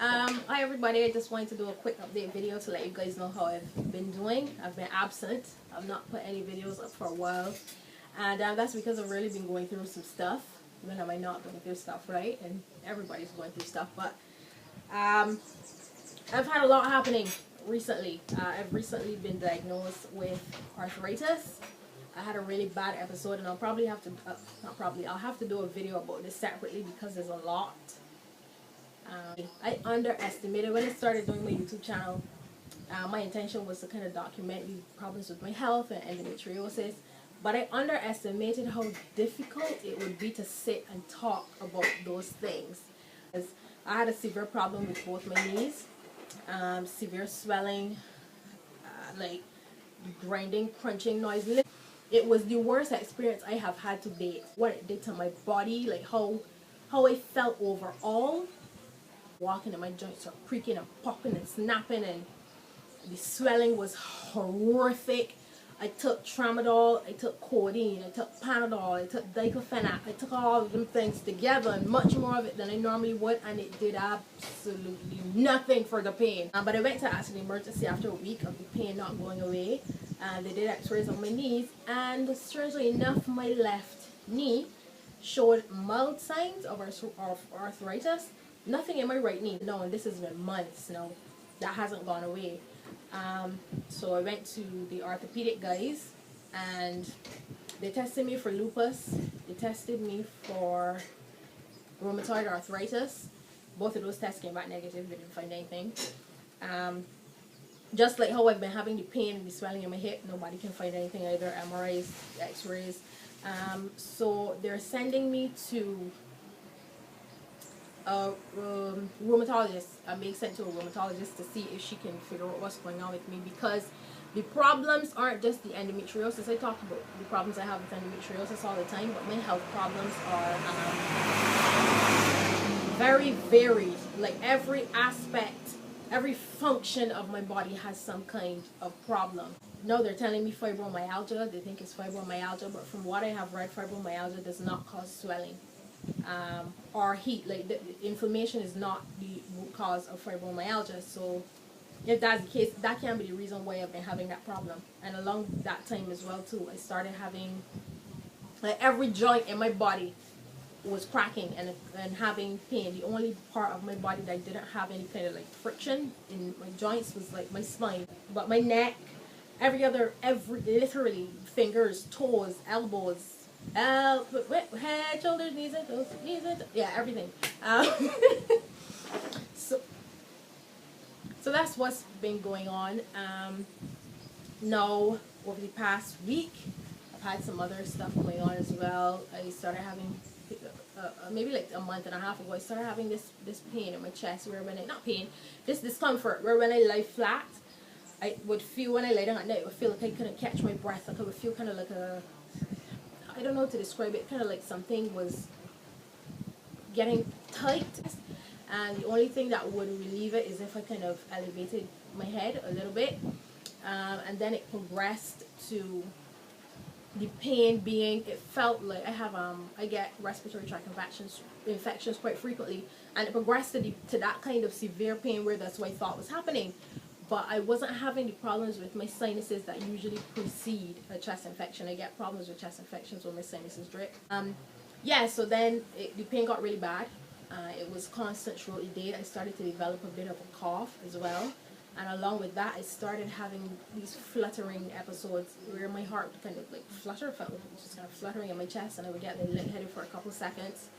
Hi everybody, I just wanted to do a quick update video to let you guys know how I've been doing. I've been absent. I've not put any videos up for a while. And that's because I've really been going through some stuff. When am I not going through stuff, right? And everybody's going through stuff. But I've had a lot happening recently. I've recently been diagnosed with arthritis. I had a really bad episode and I'll probably have to, I'll have to do a video about this separately because there's a lot. I underestimated when I started doing my YouTube channel. My intention was to kind of document the problems with my health and endometriosis, but I underestimated how difficult it would be to sit and talk about those things. As I had a severe problem with both my knees, severe swelling, like grinding, crunching noise. It was the worst experience I have had to date. What it did to my body, like how I felt overall. Walking and my joints are creaking and popping and snapping, and the swelling was horrific. I took tramadol, I took codeine, I took Panadol, I took diclofenac. I took all of them things together and much more of it than I normally would, and it did absolutely nothing for the pain. But I went to actually emergency after a week of the pain not going away, and they did x-rays on my knees, and strangely enough my left knee showed mild signs of arthritis. Nothing in my right knee. No, and this has been months now. That hasn't gone away. So I went to the orthopedic guys and they tested me for lupus. They tested me for rheumatoid arthritis. Both of those tests came back negative. They didn't find anything. Just like how I've been having the pain and the swelling in my hip, nobody can find anything either. MRIs, x-rays. So they're sending me to a rheumatologist. I'm being sent to a rheumatologist to see if she can figure out what's going on with me, because the problems aren't just the endometriosis. I talk about the problems I have with endometriosis all the time, but my health problems are very varied. Like every aspect, every function of my body has some kind of problem. No, they're telling me fibromyalgia. They think it's fibromyalgia, but from what I have read, fibromyalgia does not cause swelling. Or heat. Like the inflammation is not the root cause of fibromyalgia. So if that's the case, that can be the reason why I've been having that problem. And along that time as well too, I started having, like, every joint in my body was cracking and having pain. The only part of my body that didn't have any kind of like friction in my joints was like my spine. But my neck, literally fingers, toes, elbows, head, shoulders, knees and toes, yeah, everything. So that's what's been going on. Now, over the past week, I've had some other stuff going on as well. I started having, maybe like a month and a half ago, I started having this pain in my chest, where when I, not pain, this discomfort, where when I lie flat, I would feel, when I lay down at night, I would feel like I couldn't catch my breath. Like I would feel kind of like I don't know how to describe it, kind of like something was getting tight, and the only thing that would relieve it is if I kind of elevated my head a little bit, and then it progressed to the pain being, it felt like I get respiratory tract infections quite frequently, and it progressed to that kind of severe pain where that's what I thought was happening. But I wasn't having the problems with my sinuses that usually precede a chest infection. I get problems with chest infections when my sinuses drip. Yeah, so then the pain got really bad. It was constant throughout the day. I started to develop a bit of a cough as well. And along with that, I started having these fluttering episodes where my heart kind of like flutter, felt like it was just kind of fluttering in my chest, and I would get lightheaded for a couple seconds.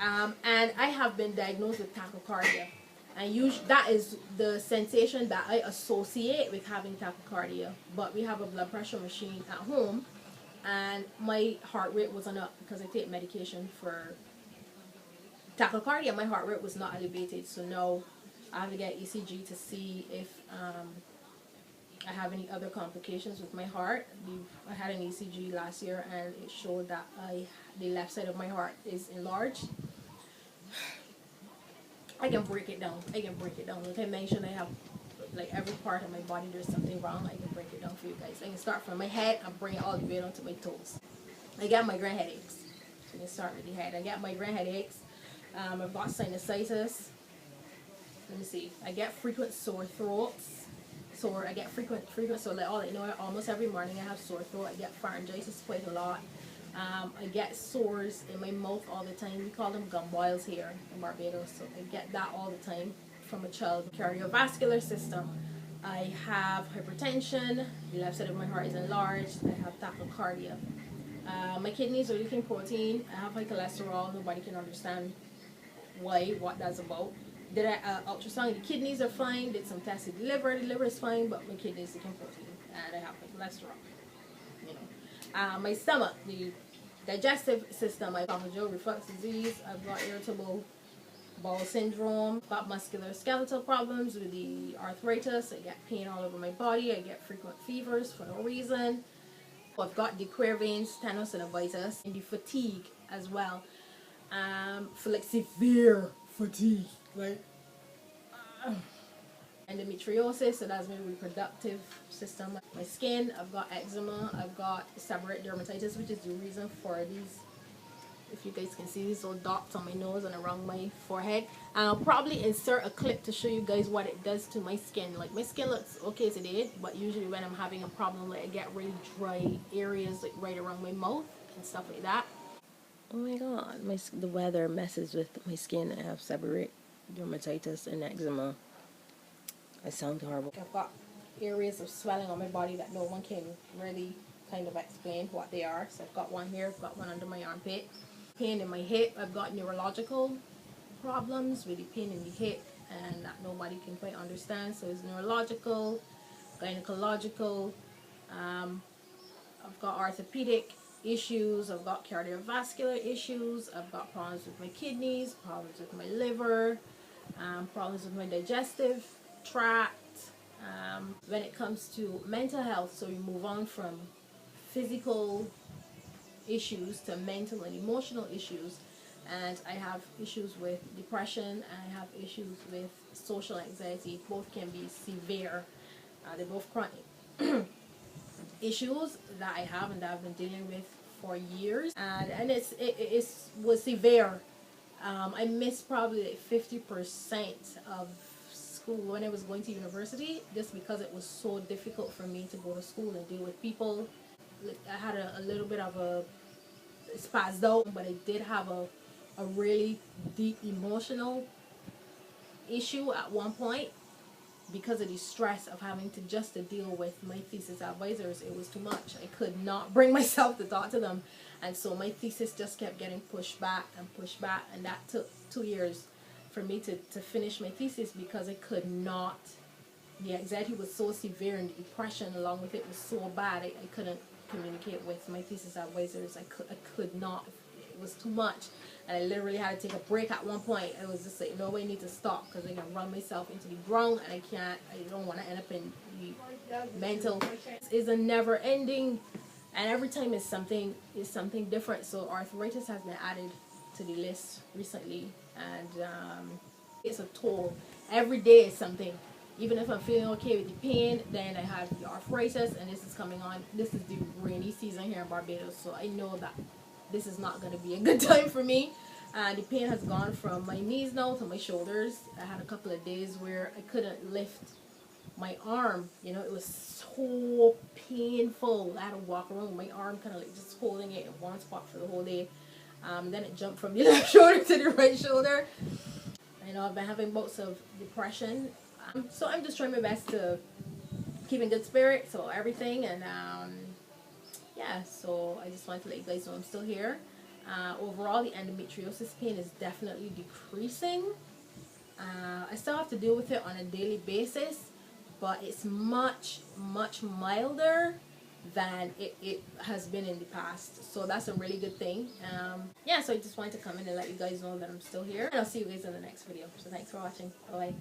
And I have been diagnosed with tachycardia. And that is the sensation that I associate with having tachycardia. But we have a blood pressure machine at home, and my heart rate wasn't up because I take medication for tachycardia. My heart rate was not elevated, so now I have to get ECG to see if I have any other complications with my heart. I had an ECG last year, and it showed that the left side of my heart is enlarged. I can break it down. Like I mentioned, I have, like, every part of my body, there's something wrong. I can break it down for you guys. I can start from my head and bring it all the way down to my toes. I get migraine headaches. So you can start with the head. I get migraine headaches. I've got sinusitis. let me see. I get frequent sore throats. I get frequent, so like all I know, almost every morning I have sore throat. I get pharyngitis quite a lot. I get sores in my mouth all the time. We call them gum boils here in Barbados. So I get that all the time from a child. Cardiovascular system. I have hypertension. The left side of my heart is enlarged. I have tachycardia. My kidneys are leaking protein. I have high cholesterol. Nobody can understand what that's about. Did I ultrasound? The kidneys are fine. Did some tests of the liver. The liver is fine, but my kidneys leaking protein, and I have high cholesterol. You know, my stomach, the digestive system. I have esophageal reflux disease. I've got irritable bowel syndrome. Got musculoskeletal problems with the arthritis. I get pain all over my body. I get frequent fevers for no reason. I've got the queer veins, tenosynovitis, and the fatigue as well. For like severe fatigue, like endometriosis, so that's my reproductive system. My skin, I've got eczema, I've got seborrheic dermatitis, which is the reason for these, if you guys can see these little dots on my nose and around my forehead. And I'll probably insert a clip to show you guys what it does to my skin. Like my skin looks okay today, but usually when I'm having a problem, like I get really dry areas like right around my mouth and stuff like that. Oh my god, the weather messes with my skin. I have seborrheic dermatitis and eczema. I sound horrible. I've got areas of swelling on my body that no one can really kind of explain what they are. So I've got one here, I've got one under my armpit. Pain in my hip. I've got neurological problems with the pain in the hip, and that nobody can quite understand. So it's neurological, gynecological. I've got orthopedic issues. I've got cardiovascular issues. I've got problems with my kidneys, problems with my liver, problems with my digestive tract. When it comes to mental health, so you move on from physical issues to mental and emotional issues, and I have issues with depression, and I have issues with social anxiety. Both can be severe. They're both chronic issues that I have and that I've been dealing with for years, and it was severe. I missed probably like 50% of school when I was going to university, just because it was so difficult for me to go to school and deal with people. I had a little bit of a spazzed out, but I did have a really deep emotional issue at one point because of the stress of having to deal with my thesis advisors. It was too much. I could not bring myself to talk to them, and so my thesis just kept getting pushed back, and that took 2 years for me to finish my thesis because I could not. The anxiety was so severe, and the depression along with it was so bad. I couldn't communicate with my thesis advisors. I could not. It was too much, and I literally had to take a break at one point. I was just like, no, I need to stop because I can run myself into the ground, and I don't want to end up in the mental. It's a never ending, and every time it's something different. So arthritis has been added to the list recently, and it's a toll. Every day is something. Even if I'm feeling okay with the pain, then I have the arthritis, and this is coming on. This is the rainy season here in Barbados, so I know that this is not going to be a good time for me. The pain has gone from my knees now to my shoulders. I had a couple of days where I couldn't lift my arm. You know, it was so painful. I had to walk around with my arm kind of like just holding it in one spot for the whole day. Then it jumped from the left shoulder to the right shoulder. I know I've been having bouts of depression. So I'm just trying my best to keep in good spirits, so everything, and yeah, so I just wanted to let you guys know I'm still here. Overall, the endometriosis pain is definitely decreasing. I still have to deal with it on a daily basis, but it's much milder than it has been in the past, so that's a really good thing. Yeah, so I just wanted to come in and let you guys know that I'm still here, and I'll see you guys in the next video. So thanks for watching. Bye.